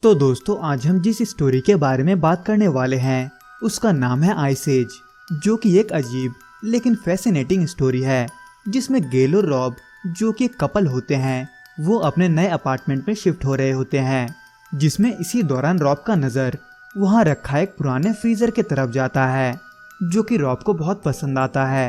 तो दोस्तों आज हम जिस स्टोरी के बारे में बात करने वाले हैं उसका नाम है आइस एज, जो कि एक अजीब लेकिन फैसिनेटिंग स्टोरी है जिसमें गेल और रॉब जो कि एक कपल होते हैं वो अपने नए अपार्टमेंट में शिफ्ट हो रहे होते हैं, जिसमें इसी दौरान रॉब का नज़र वहाँ रखा एक पुराने फ्रीजर की तरफ जाता है जो कि रॉब को बहुत पसंद आता है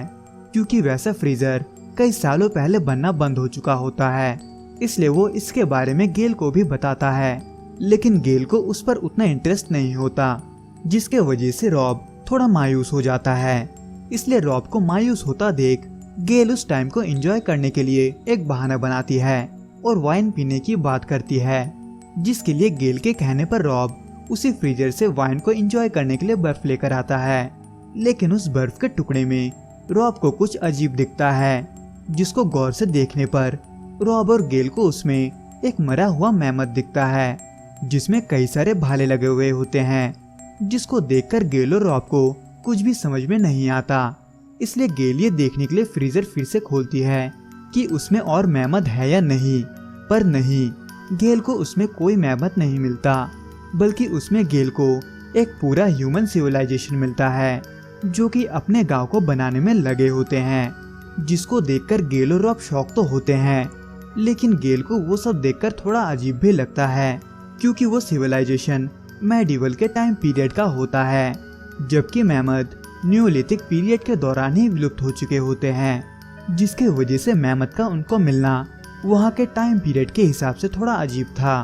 क्योंकि वैसा फ्रीजर कई सालों पहले बनना बंद हो चुका होता है। इसलिए वो इसके बारे में गेल को भी बताता है, लेकिन गेल को उस पर उतना इंटरेस्ट नहीं होता, जिसके वजह से रॉब थोड़ा मायूस हो जाता है। इसलिए रॉब को मायूस होता देख गेल उस टाइम को एंजॉय करने के लिए एक बहाना बनाती है और वाइन पीने की बात करती है, जिसके लिए गेल के कहने पर रॉब उसी फ्रीजर से वाइन को एंजॉय करने के लिए बर्फ लेकर आता है। लेकिन उस बर्फ के टुकड़े में रॉब को कुछ अजीब दिखता है, जिसको गौर से देखने पर रॉब और गेल को उसमें एक मरा हुआ मेमथ दिखता है जिसमें कई सारे भाले लगे हुए होते हैं, जिसको देखकर गेल और रॉब को कुछ भी समझ में नहीं आता। इसलिए गेल ये देखने के लिए फ्रीजर फिर से खोलती है कि उसमें और मेमथ है या नहीं, पर नहीं, गेल को उसमें कोई मेमथ नहीं मिलता, बल्कि उसमें गेल को एक पूरा ह्यूमन सिविलाइजेशन मिलता है जो कि अपने गांव को बनाने में लगे होते हैं, जिसको देखकर गेल और रॉब शॉक तो होते हैं, लेकिन गेल को वो सब देखकर थोड़ा अजीब भी लगता है क्योंकि वो सिविलाइजेशन मेडिवल के टाइम पीरियड का होता है, जबकि मेमथ न्यूलिथिक पीरियड के दौरान ही विलुप्त हो चुके होते हैं, जिसके वजह से मेमथ का उनको मिलना वहाँ के टाइम पीरियड के हिसाब से थोड़ा अजीब था।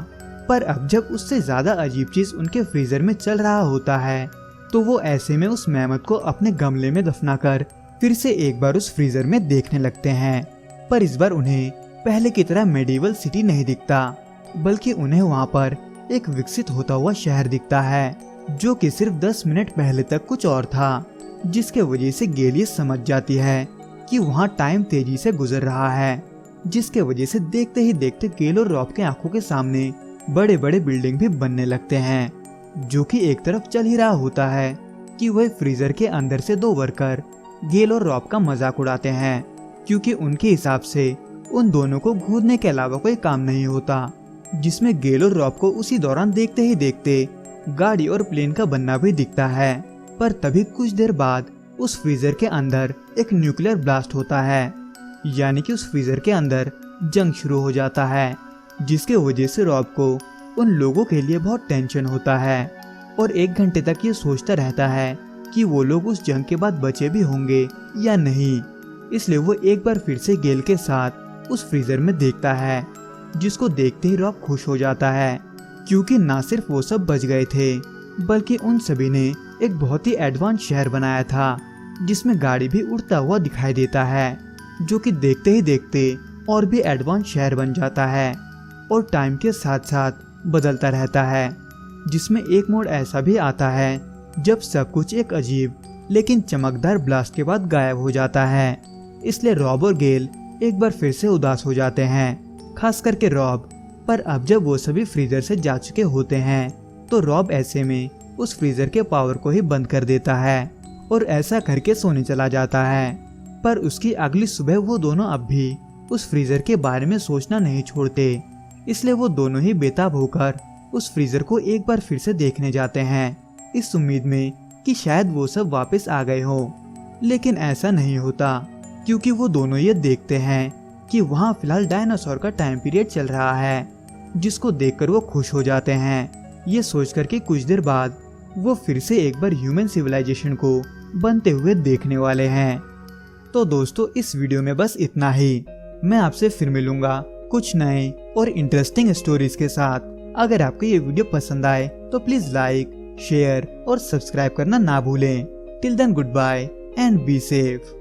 पर अब जब उससे ज्यादा अजीब चीज उनके फ्रीजर में चल रहा होता है तो वो ऐसे में उस मेमथ को अपने गमले में दफना कर फिर से एक बार उस फ्रीजर में देखने लगते हैं। पर इस बार उन्हें पहले की तरह मेडिवल सिटी नहीं दिखता, बल्कि उन्हें वहाँ पर एक विकसित होता हुआ शहर दिखता है जो कि सिर्फ 10 मिनट पहले तक कुछ और था, जिसके वजह से गेल ये समझ जाती है कि वहाँ टाइम तेजी से गुजर रहा है, जिसके वजह से देखते ही देखते गेल और रॉब के आंखों के सामने बड़े बड़े बिल्डिंग भी बनने लगते हैं, जो कि एक तरफ चल ही रहा होता है कि वह फ्रीजर के अंदर से दो वर्कर गेल और रॉब का मजाक उड़ाते हैं, क्योंकि उनके हिसाब से उन दोनों को घूरने के अलावा कोई काम नहीं होता, जिसमें गेल और रॉब को उसी दौरान देखते ही देखते गाड़ी और प्लेन का बनना भी दिखता है। पर तभी कुछ देर बाद उस फ्रीजर के अंदर एक न्यूक्लियर ब्लास्ट होता है, यानी कि उस फ्रीजर के अंदर जंग शुरू हो जाता है, जिसके वजह से रॉब को उन लोगों के लिए बहुत टेंशन होता है और 1 घंटे तक ये सोचता रहता है कि वो लोग उस जंग के बाद बचे भी होंगे या नहीं। इसलिए वो एक बार फिर से गेल के साथ उस फ्रीजर में देखता है, जिसको देखते ही रॉब खुश हो जाता है क्योंकि ना सिर्फ वो सब बच गए थे, बल्कि उन सभी ने एक बहुत ही एडवांस शहर बनाया था जिसमें गाड़ी भी उड़ता हुआ दिखाई देता है, जो कि देखते ही देखते और भी एडवांस शहर बन जाता है और टाइम के साथ साथ बदलता रहता है, जिसमें एक मोड़ ऐसा भी आता है जब सब कुछ एक अजीब लेकिन चमकदार ब्लास्ट के बाद गायब हो जाता है। इसलिए रॉब और गेल एक बार फिर से उदास हो जाते हैं, खास करके रॉब। पर अब जब वो सभी फ्रीजर से जा चुके होते हैं तो रॉब ऐसे में उस फ्रीजर के पावर को ही बंद कर देता है और ऐसा करके सोने चला जाता है। पर उसकी अगली सुबह वो दोनों अब भी उस फ्रीजर के बारे में सोचना नहीं छोड़ते, इसलिए वो दोनों ही बेताब होकर उस फ्रीजर को एक बार फिर से देखने जाते हैं, इस उम्मीद में कि शायद वो सब वापस आ गए हो। लेकिन ऐसा नहीं होता क्योंकि वो दोनों ये देखते हैं कि वहाँ फिलहाल डायनासोर का टाइम पीरियड चल रहा है, जिसको देखकर वो खुश हो जाते हैं, ये सोचकर कि कुछ देर बाद वो फिर से एक बार ह्यूमन सिविलाइजेशन को बनते हुए देखने वाले हैं। तो दोस्तों इस वीडियो में बस इतना ही। मैं आपसे फिर मिलूंगा कुछ नए और इंटरेस्टिंग स्टोरीज के साथ। अगर आपको ये वीडियो पसंद आए तो प्लीज लाइक, शेयर और सब्सक्राइब करना ना भूलें। Till then good bye and be safe.